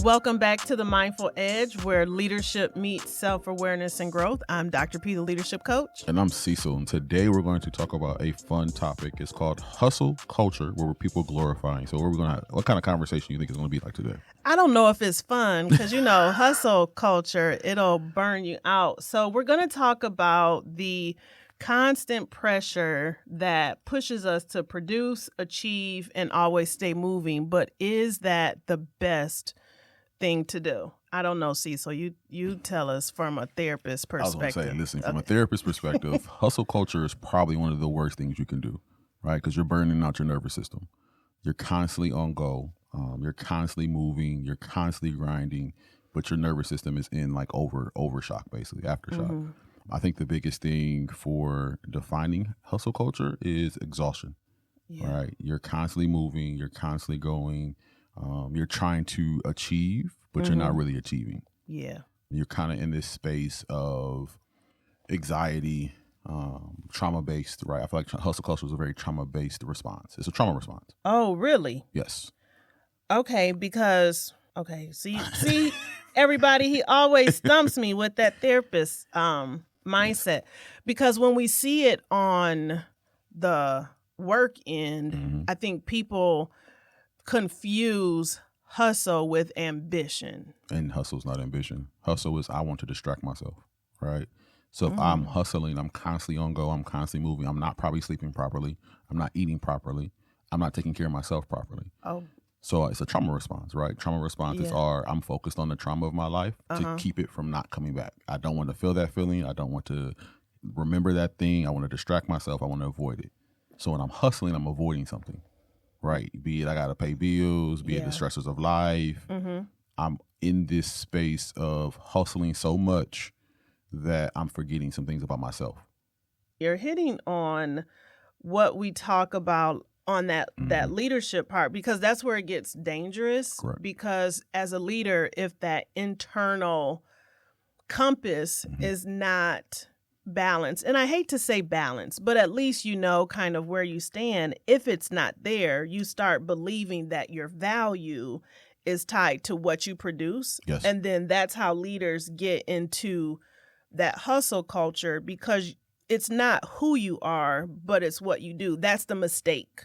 Welcome back to the Mindful Edge, where leadership meets self-awareness and growth. I'm Dr. P, the leadership coach. And I'm Cecil, and today we're going to talk about a fun topic. It's called hustle culture, where we're people glorifying. So what kind of conversation you think is going to be like today? I don't know if it's fun because, hustle culture, it'll burn you out. So we're going to talk about the constant pressure that pushes us to produce, achieve, and always stay moving. But is that the best thing to do? I don't know, Cecil. You tell us from a therapist perspective. I was going to say, listen, from a therapist perspective, hustle culture is probably one of the worst things you can do, right? Because you're burning out your nervous system. You're constantly on go. You're constantly moving. You're constantly grinding, but your nervous system is in like overshock, basically, aftershock. Mm-hmm. I think the biggest thing for defining hustle culture is exhaustion, right? You're constantly moving. You're constantly going. You're trying to achieve, but you're not really achieving. Yeah. You're kind of in this space of anxiety, trauma-based, right? I feel like hustle culture is a very trauma-based response. It's a trauma response. Oh, really? Yes. Okay, see, everybody, he always stumps me with that therapist mindset. Because when we see it on the work end, I think people confuse hustle with ambition. And hustle's not ambition. Hustle is I want to distract myself, right? So if I'm hustling, I'm constantly on go, I'm constantly moving, I'm not probably sleeping properly, I'm not eating properly, I'm not taking care of myself properly. Oh. So it's a trauma response, right? Trauma responses are I'm focused on the trauma of my life to keep it from not coming back. I don't want to feel that feeling. I don't want to remember that thing. I want to distract myself. I want to avoid it. So when I'm hustling, I'm avoiding something. Right. Be it I got to pay bills, be it the stressors of life. I'm in this space of hustling so much that I'm forgetting some things about myself. You're hitting on what we talk about on that leadership part, because that's where it gets dangerous. Correct. Because as a leader, if that internal compass is not balance. And I hate to say balance, but at least you know kind of where you stand. If it's not there, you start believing that your value is tied to what you produce. Yes. And then that's how leaders get into that hustle culture, because it's not who you are, but it's what you do. That's the mistake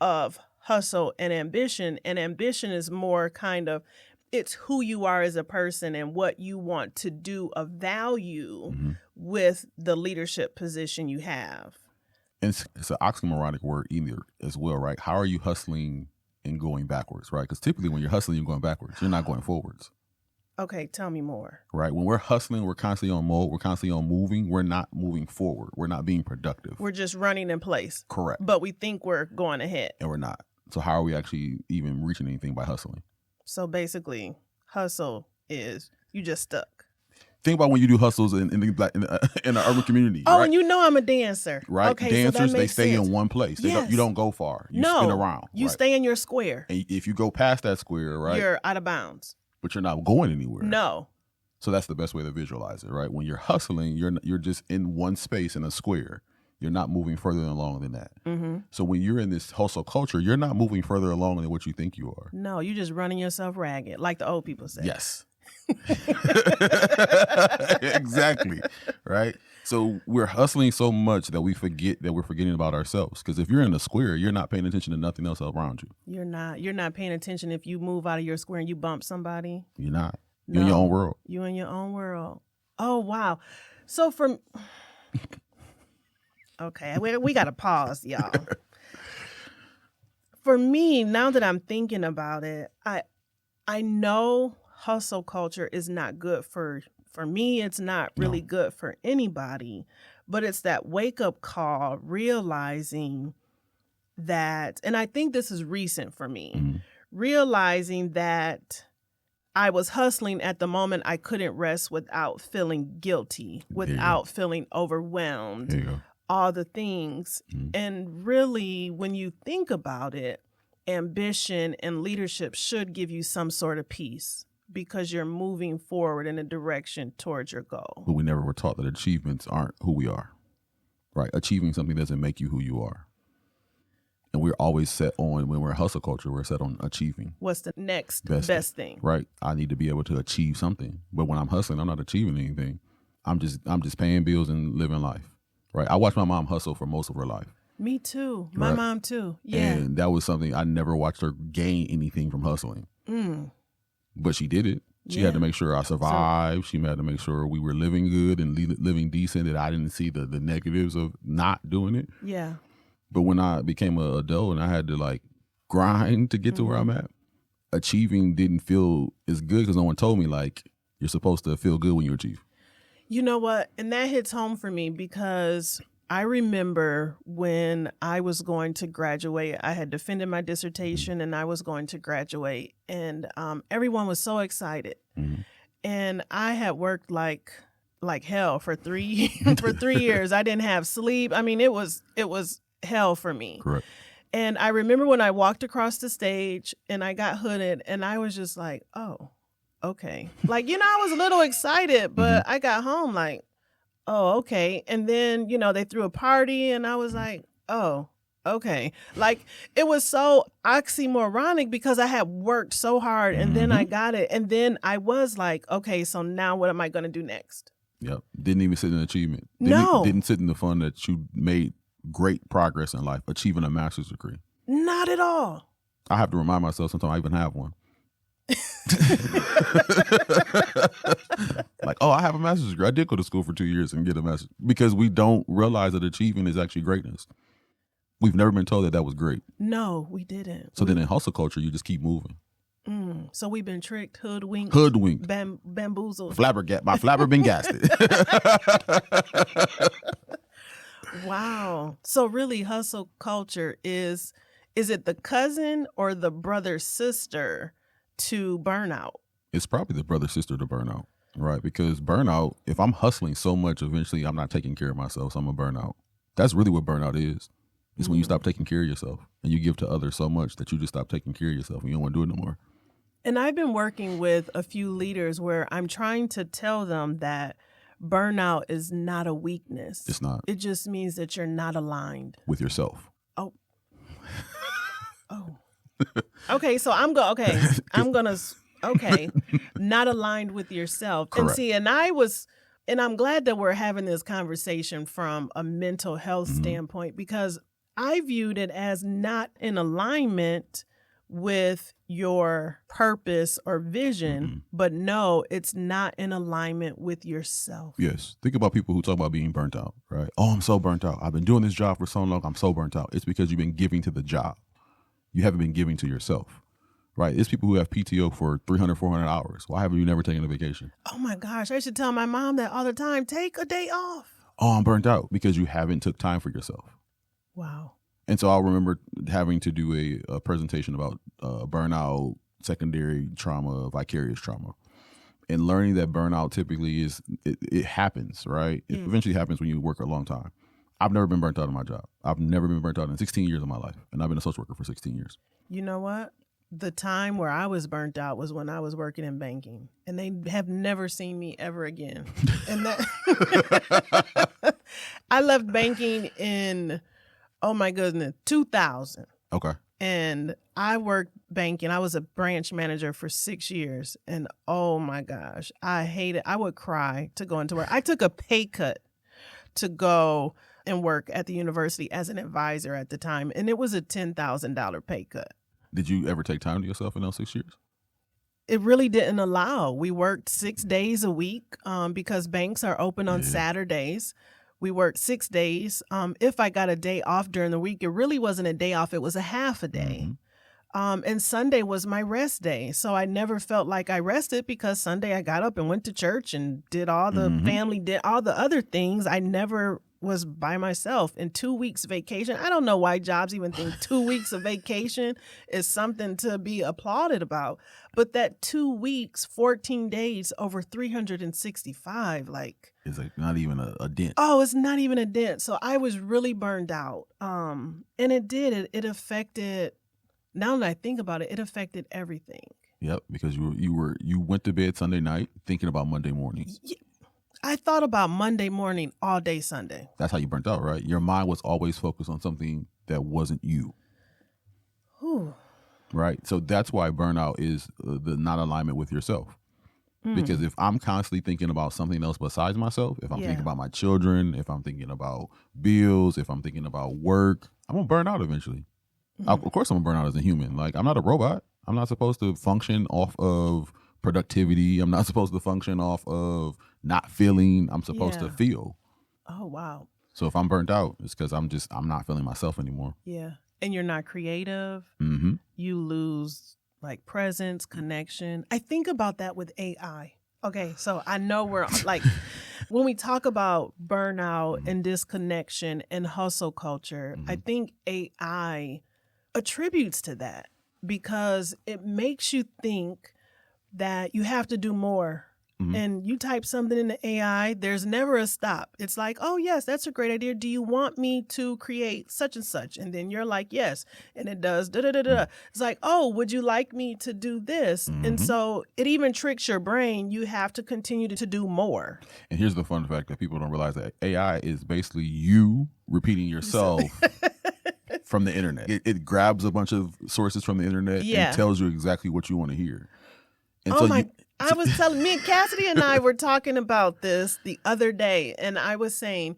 of hustle and ambition. And ambition is more kind of, it's who you are as a person and what you want to do of value with the leadership position you have. And it's an oxymoronic word either as well, right? How are you hustling and going backwards, right? Because typically when you're hustling, you're going backwards. You're not going forwards. Okay, tell me more. Right. When we're hustling, we're constantly on mode. We're constantly on moving. We're not moving forward. We're not being productive. We're just running in place. Correct. But we think we're going ahead. And we're not. So how are we actually even reaching anything by hustling? So basically, hustle is you just stuck. Think about when you do hustles in the urban community. Oh, right? and you know I'm a dancer. Right. Okay, Dancers, so they stay sense. in one place. You don't go far. You spin around. You stay in your square. And if you go past that square, right, you're out of bounds. But you're not going anywhere. No. So that's the best way to visualize it, right? When you're hustling, you're just in one space in a square. You're not moving further along than that. So when you're in this hustle culture, you're not moving further along than what you think you are. No, you're just running yourself ragged, like the old people say. Yes. Exactly. Right. So we're hustling so much that we forget that we're forgetting about ourselves. Because if you're in a square, you're not paying attention to nothing else around you. You're not paying attention if you move out of your square and you bump somebody. You're not. You're in your own world. You in your own world. Oh, wow. So okay, we got to pause, y'all. For me, now that I'm thinking about it, I know hustle culture is not good for me. It's not really good for anybody, but it's that wake up call, realizing that, and I think this is recent for me, realizing that I was hustling at the moment I couldn't rest without feeling guilty, without feeling overwhelmed, all the things. And really, when you think about it, ambition and leadership should give you some sort of peace because you're moving forward in a direction towards your goal. But we never were taught that achievements aren't who we are, right? Achieving something doesn't make you who you are. And we're always set on, when we're a hustle culture, we're set on achieving. What's the next best thing? Right. I need to be able to achieve something. But when I'm hustling, I'm not achieving anything. I'm just paying bills and living life. Right. I watched my mom hustle for most of her life. Me too. My mom too. Yeah. And that was something I never watched her gain anything from hustling. But she did it. She had to make sure I survived. She had to make sure we were living good and living decent, that I didn't see the negatives of not doing it. Yeah. But when I became an adult and I had to like grind to get to where I'm at, achieving didn't feel as good because no one told me like you're supposed to feel good when you achieve. You know what? And that hits home for me because I remember when I was going to graduate, I had defended my dissertation and I was going to graduate, and everyone was so excited. And I had worked like hell for 3 years. I didn't have sleep. I mean, it was hell for me. Correct. And I remember when I walked across the stage and I got hooded and I was just like, oh, okay. Like, I was a little excited, but I got home like, oh, okay. And then, they threw a party and I was like, oh, okay. Like, it was so oxymoronic because I had worked so hard and then I got it. And then I was like, okay, so now what am I going to do next? Yep. Didn't even sit in achievement. Didn't sit in the fun that you made great progress in life, achieving a master's degree. Not at all. I have to remind myself sometimes I even have one. Like, oh, I have a master's degree. I did go to school for 2 years and get a master's, because we don't realize that achieving is actually greatness. We've never been told that was great. No, we didn't. So then in hustle culture, you just keep moving. So we've been tricked, hoodwinked, bamboozled. My flabber been gasted. Wow. So really, hustle culture is it the cousin or the brother sister to burnout? It's probably the brother sister to burnout, right? Because burnout, if I'm hustling so much, eventually I'm not taking care of myself, so I'm a burnout. That's really what burnout is. It's when you stop taking care of yourself and you give to others so much that you just stop taking care of yourself and you don't want to do it no more. And I've been working with a few leaders where I'm trying to tell them that burnout is not a weakness. It's not. It just means that you're not aligned with yourself. Oh. Okay, so I'm gonna not aligned with yourself. Correct. And see, and I'm glad that we're having this conversation from a mental health standpoint, because I viewed it as not in alignment with your purpose or vision, but no, it's not in alignment with yourself. Yes. Think about people who talk about being burnt out, right? Oh, I'm so burnt out. I've been doing this job for so long. I'm so burnt out. It's because you've been giving to the job. You haven't been giving to yourself, right? It's people who have PTO for 300, 400 hours. Why haven't you never taken a vacation? Oh my gosh, I should tell my mom that all the time. Take a day off. Oh, I'm burnt out, because you haven't took time for yourself. Wow. And so I'll remember having to do a presentation about burnout, secondary trauma, vicarious trauma, and learning that burnout typically it happens, right? It eventually happens when you work a long time. I've never been burnt out in my job. I've never been burnt out in 16 years of my life, and I've been a social worker for 16 years. You know what? The time where I was burnt out was when I was working in banking, and they have never seen me ever again. And that I left banking in, oh my goodness, 2000. Okay. And I worked banking. I was a branch manager for 6 years, and oh my gosh, I hated. I would cry to go into work. I took a pay cut to go and work at the university as an advisor at the time, and it was a $10,000 pay cut. Did you ever take time to yourself in those 6 years? It really didn't allow. We worked 6 days a week because banks are open on Saturdays. We worked 6 days. If I got a day off during the week, it really wasn't a day off. It was a half a day. And Sunday was my rest day. So I never felt like I rested, because Sunday I got up and went to church and did all the family, did all the other things. I never was by myself. In 2 weeks vacation, I don't know why jobs even think 2 weeks of vacation is something to be applauded about. But that 2 weeks, 14 days over 365, like, it's like not even a dent. Oh, it's not even a dent. So I was really burned out. And it affected now that I think about it, it affected everything. Yep, because you went to bed Sunday night thinking about Monday morning. I thought about Monday morning all day Sunday. That's how you burnt out, right? Your mind was always focused on something that wasn't you. Whew. Right? So that's why burnout is the not alignment with yourself. Because if I'm constantly thinking about something else besides myself, if I'm thinking about my children, if I'm thinking about bills, if I'm thinking about work, I'm going to burn out eventually. Of course, I'm going to burn out as a human. Like, I'm not a robot. I'm not supposed to function off of productivity. I'm not supposed to function off of not feeling. I'm supposed to feel. Oh, wow. So if I'm burnt out, it's because I'm not feeling myself anymore. Yeah. And you're not creative. You lose like presence, connection. I think about that with AI. Okay, so I know we're like, when we talk about burnout and disconnection and hustle culture, I think AI attributes to that because it makes you think that you have to do more. And you type something in the AI, there's never a stop. It's like, oh, yes, that's a great idea. Do you want me to create such and such? And then you're like, yes. And it does da-da-da-da. It's like, oh, would you like me to do this? And so it even tricks your brain. You have to continue to do more. And here's the fun fact that people don't realize that AI is basically you repeating yourself from the internet. It grabs a bunch of sources from the internet and tells you exactly what you want to hear. And I was telling, me and Cassidy and I were talking about this the other day, and I was saying,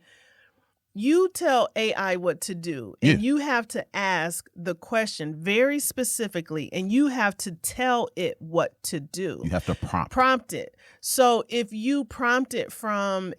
you tell AI what to do, and you have to ask the question very specifically, and you have to tell it what to do. You have to prompt it. So if you prompt it from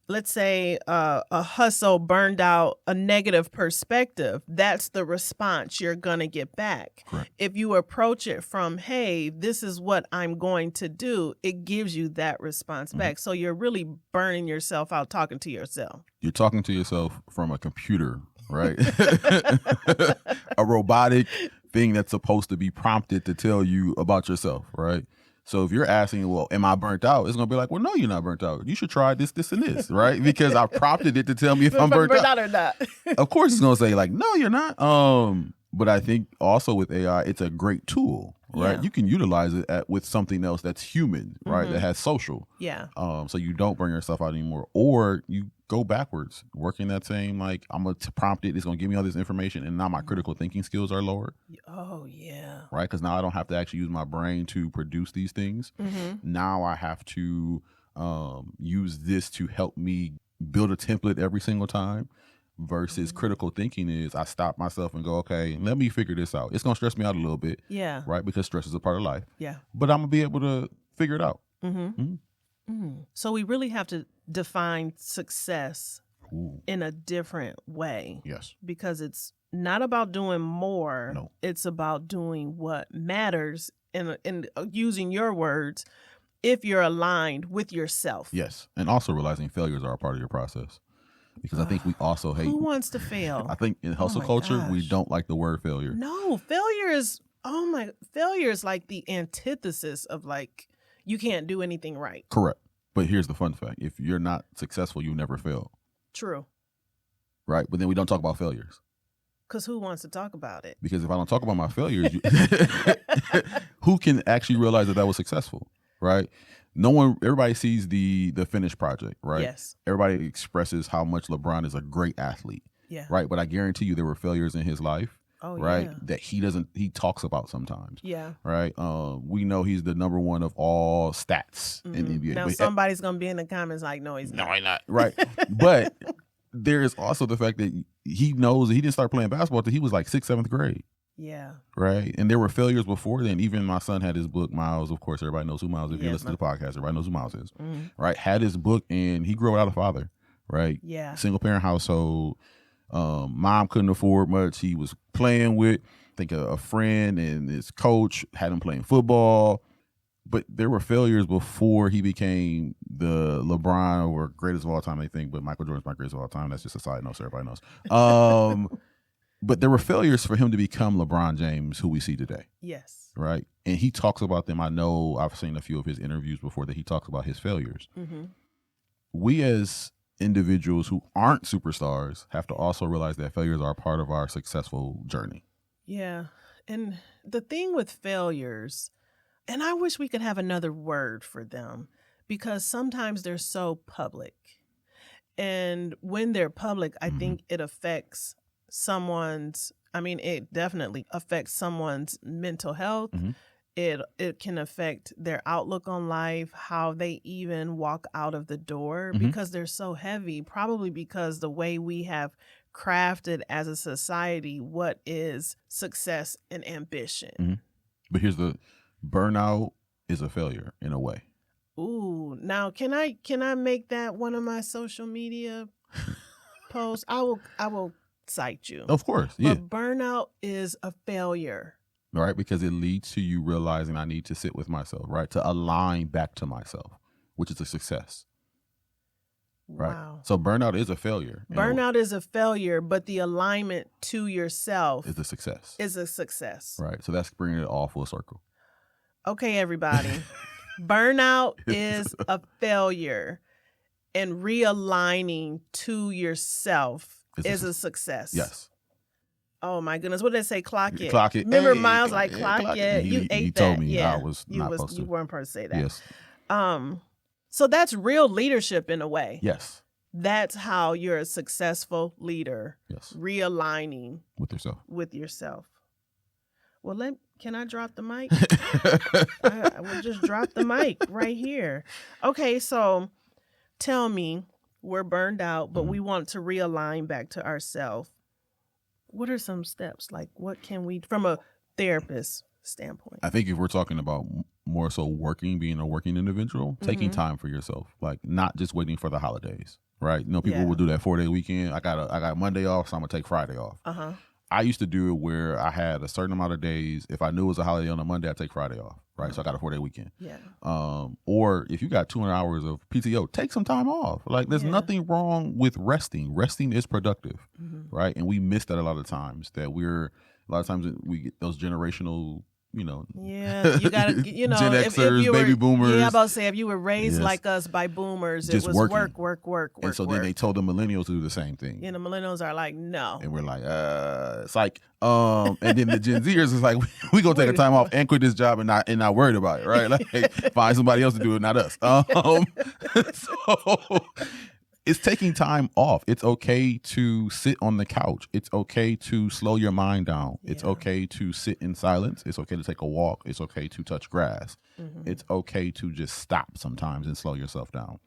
let's say a hustle, burned out, a negative perspective, that's the response you're going to get back. Correct. If you approach it from, hey, this is what I'm going to do, it gives you that response back. So you're really burning yourself out talking to yourself. You're talking to yourself from a computer, right? A robotic thing that's supposed to be prompted to tell you about yourself, right? So if you're asking, well, am I burnt out? It's going to be like, well, no, you're not burnt out. You should try this, this, and this, right? Because I prompted it to tell me if I'm burnt out or not. Of course it's going to say like, no, you're not. But I think also with AI, it's a great tool, right? Yeah. You can utilize it with something else that's human, right? That has social. Yeah. So you don't burn yourself out anymore, or you go backwards, working that same, like, I'm going to prompt it. It's going to give me all this information. And now my critical thinking skills are lowered. Oh, yeah. Right? Because now I don't have to actually use my brain to produce these things. Now I have to use this to help me build a template every single time. Versus critical thinking is I stop myself and go, okay, let me figure this out. It's going to stress me out a little bit. Yeah. Right? Because stress is a part of life. Yeah. But I'm going to be able to figure it out. So we really have to define success Ooh. in a different way. Yes. Because it's not about doing more. No. It's about doing what matters and using your words if you're aligned with yourself. Yes. And also realizing failures are a part of your process. Because I think we also hate. Who wants to fail? I think in hustle culture, we don't like the word failure. No, failure is like the antithesis of like, you can't do anything right. Correct. But here's the fun fact. If you're not successful, you never fail. True. Right? But then we don't talk about failures. Because who wants to talk about it? Because if I don't talk about my failures, who can actually realize that was successful? Right? Everybody sees the finished project, right? Yes. Everybody expresses how much LeBron is a great athlete. Yeah. Right? But I guarantee you there were failures in his life. Oh, right? Yeah. That he talks about sometimes. Yeah. Right? We know he's the number one of all stats in NBA. Now somebody's going to be in the comments like, no, he's not. No, he's not. Right. But there is also the fact that he knows that he didn't start playing basketball until he was like 6th, 7th grade. Yeah. Right. And there were failures before then. Even my son had his book, Miles. Of course, everybody knows who Miles is. If you listen to the podcast, everybody knows who Miles is. Right. Had his book and he grew without a father. Right. Yeah. Single parent household. Mom couldn't afford much. He was playing with, I think, a friend, and his coach had him playing football. But there were failures before he became the LeBron or greatest of all time, they think. But Michael Jordan's my greatest of all time. That's just a side note so everybody knows. But there were failures for him to become LeBron James, who we see today. Yes. Right? And he talks about them. I know I've seen a few of his interviews before that he talks about his failures. We as individuals who aren't superstars have to also realize that failures are a part of our successful journey. Yeah. And the thing with failures, and I wish we could have another word for them because sometimes they're so public. And when they're public, I Hmm. think it affects someone's, I mean, it definitely affects someone's mental health. Hmm. It can affect their outlook on life, how they even walk out of the door Hmm. because they're so heavy, probably because the way we have crafted as a society what is success and ambition. Hmm. But here's the burnout is a failure in a way. Ooh, now can I make that one of my social media posts? I will cite you. Of course, yeah. But burnout is a failure. Right, because it leads to you realizing I need to sit with myself, right, to align back to myself, which is a success, right? Wow. So burnout is a failure. Burnout is a failure, but the alignment to yourself is a success, is a success. right? So that's bringing it all full circle. Okay, everybody. Burnout is a failure, and realigning to yourself is a success. Yes. Oh my goodness! What did they say? Clock it. Clock it. Remember, Hey, Miles like clock it. You ate he that. told me yeah. I was not supposed to. You weren't supposed to say that. Yes. So that's real leadership in a way. Yes. That's how you're a successful leader. Yes. Realigning With yourself. with yourself. Well, can I drop the mic? I will just drop the mic right here. Okay, so tell me, we're burned out, but we want to realign back to ourselves. What are some steps? Like, what can we, from a therapist standpoint? I think if we're talking about more so being a working individual, taking time for yourself, like not just waiting for the holidays, right? You know, people will do that 4-day weekend. I got Monday off, so I'm gonna take Friday off. I used to do it where I had a certain amount of days. If I knew it was a holiday on a Monday, I'd take Friday off, right? So I got a 4-day weekend. Yeah. Or if you got 200 hours of PTO, take some time off. Like there's nothing wrong with resting. Resting is productive, right? And we miss that a lot of times. A lot of times we get those generational, you know. Yeah, you got to, you know, Gen if Xers, you were, baby boomers. Yeah, I'm about to say, if you were raised Yes. like us by boomers, Just it was working. work. And so then they told the millennials to do the same thing. You know, millennials are like, no. And we're like, it's like, and then the Gen Zers is like, we gonna take a time off and quit this job and not worried about it, right? Like, hey, find somebody else to do it, not us. So it's taking time off. It's okay to sit on the couch. It's okay to slow your mind down. It's okay to sit in silence. It's okay to take a walk. It's okay to touch grass. It's okay to just stop sometimes and slow yourself down.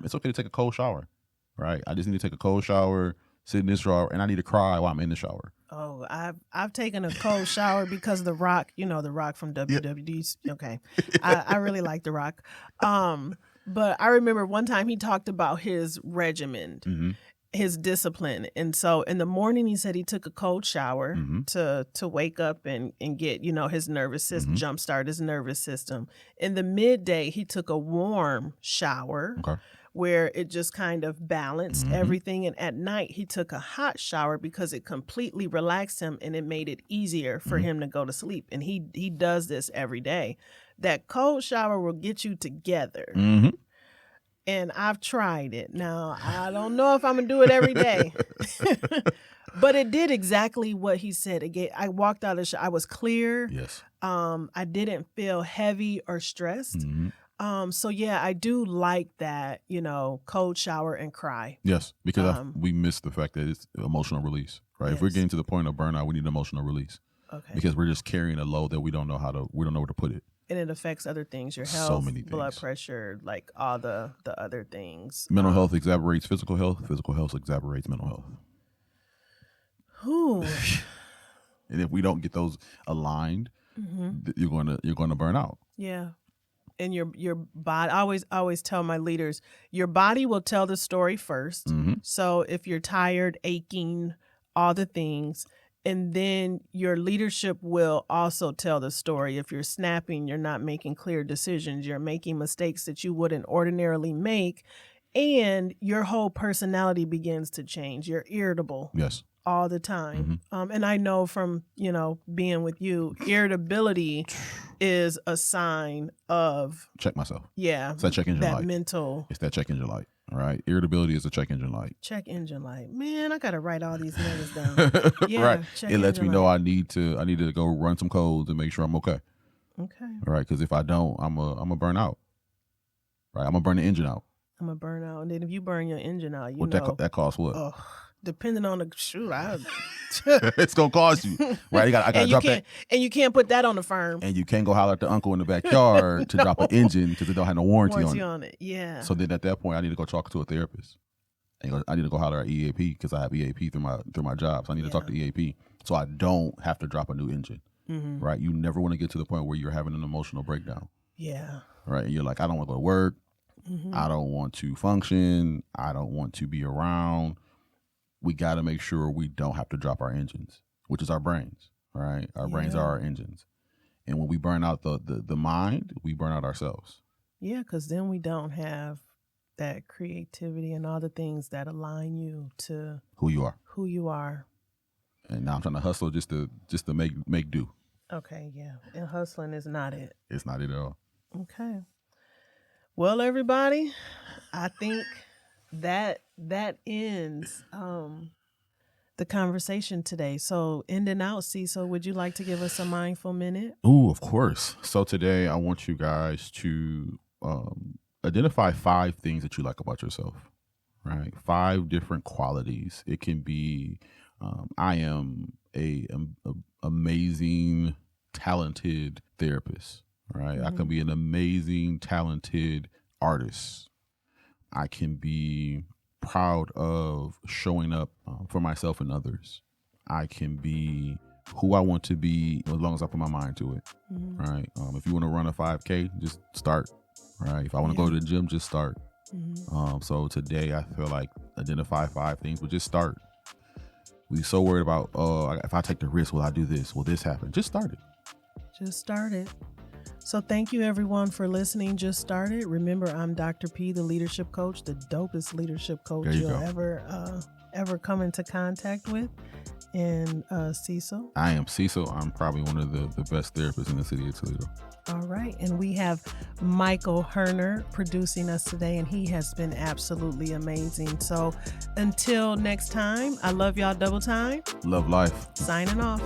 It's okay to take a cold shower, right? I just need to take a cold shower, sit in this shower, and I need to cry while I'm in the shower. Oh, I've taken a cold shower because The Rock, you know, The Rock from WWD's. Okay. I really like The Rock. But I remember one time he talked about his regimen, his discipline. And so in the morning, he said he took a cold shower to wake up and get, you know, his nervous system, jumpstart his nervous system. In the midday, he took a warm shower. Okay. Where it just kind of balanced everything. And at night, he took a hot shower because it completely relaxed him and it made it easier for him to go to sleep. And he does this every day. That cold shower will get you together. And I've tried it. Now, I don't know if I'm going to do it every day. But it did exactly what he said. I walked out of the shower. I was clear. Yes. I didn't feel heavy or stressed. So yeah, I do like that, you know, cold shower and cry. Yes, because we miss the fact that it's emotional release, right? If we're getting to the point of burnout, we need emotional release. Okay. Because we're just carrying a load that we don't know where to put it. And it affects other things, your health, so many things. Blood pressure, like all the other things. Mental health exacerbates physical health. Physical health exacerbates mental health. Whew. And if we don't get those aligned, you're going to burn out. Yeah. And your body, I always tell my leaders, your body will tell the story first. So if you're tired, aching, all the things, and then your leadership will also tell the story. If you're snapping, you're not making clear decisions, you're making mistakes that you wouldn't ordinarily make, and your whole personality begins to change. You're irritable. Yes. All the time. And I know from, you know, being with you, irritability is a sign of check myself. Yeah. It's that check engine light. Mental. It's that check engine light. All right. Irritability is a check engine light. Check engine light. Man, I gotta write all these nuggets down. Yeah, right. check It lets me engine know light. I need to go run some codes and make sure I'm okay. Okay. All right. Because if I don't, I'm a burn out. Right. I'm gonna burn the engine out. I'm a burnout, and then if you burn your engine out, you What know that costs what? depending on the shoot, It's gonna cost you. Right. I gotta drop that. And you can't put that on the firm. And you can't go holler at the uncle in the backyard to drop an engine because it don't have no warranty on it. Yeah. So then at that point, I need to go talk to a therapist. And I need to go holler at EAP because I have EAP through my job. So I need to talk to EAP so I don't have to drop a new engine. Mm-hmm. Right? You never want to get to the point where you're having an emotional breakdown. Yeah. Right? And you're like, I don't want to go to work. Mm-hmm. I don't want to function. I don't want to be around. We got to make sure we don't have to drop our engines, which is our brains. Right? Our brains are our engines. And when we burn out the mind, we burn out ourselves. Yeah, because then we don't have that creativity and all the things that align you to who you are. And now I'm trying to hustle just to make do. Okay, yeah. And hustling is not it. It's not it at all. Okay. Well, everybody, I think that ends the conversation today. So ending out, Cecil, would you like to give us a mindful minute? Ooh, of course. So today I want you guys to identify 5 things that you like about yourself, right? 5 different qualities. It can be, I am a amazing, talented therapist, right? I can be an amazing, talented artist. I can be proud of showing up for myself and others. I can be who I want to be as long as I put my mind to it, right? If you want to run a 5K, just start, right? If I want to go to the gym, just start. So today I feel like identify 5 things, but just start. We so worried about, if I take the risk, will I do this? Will this happen? Just start it. Just start it. So thank you everyone for listening. Just Start It. Remember, I'm Dr. P, the leadership coach, the dopest leadership coach you'll ever come into contact with. And Cecil. I am Cecil. I'm probably one of the best therapists in the city of Toledo. All right. And we have Michael Herner producing us today, and he has been absolutely amazing. So until next time, I love y'all double time. Love life. Signing off.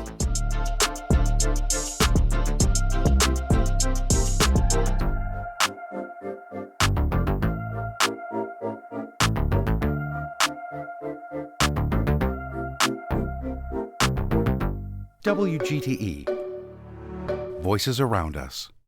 WGTE. Voices around us.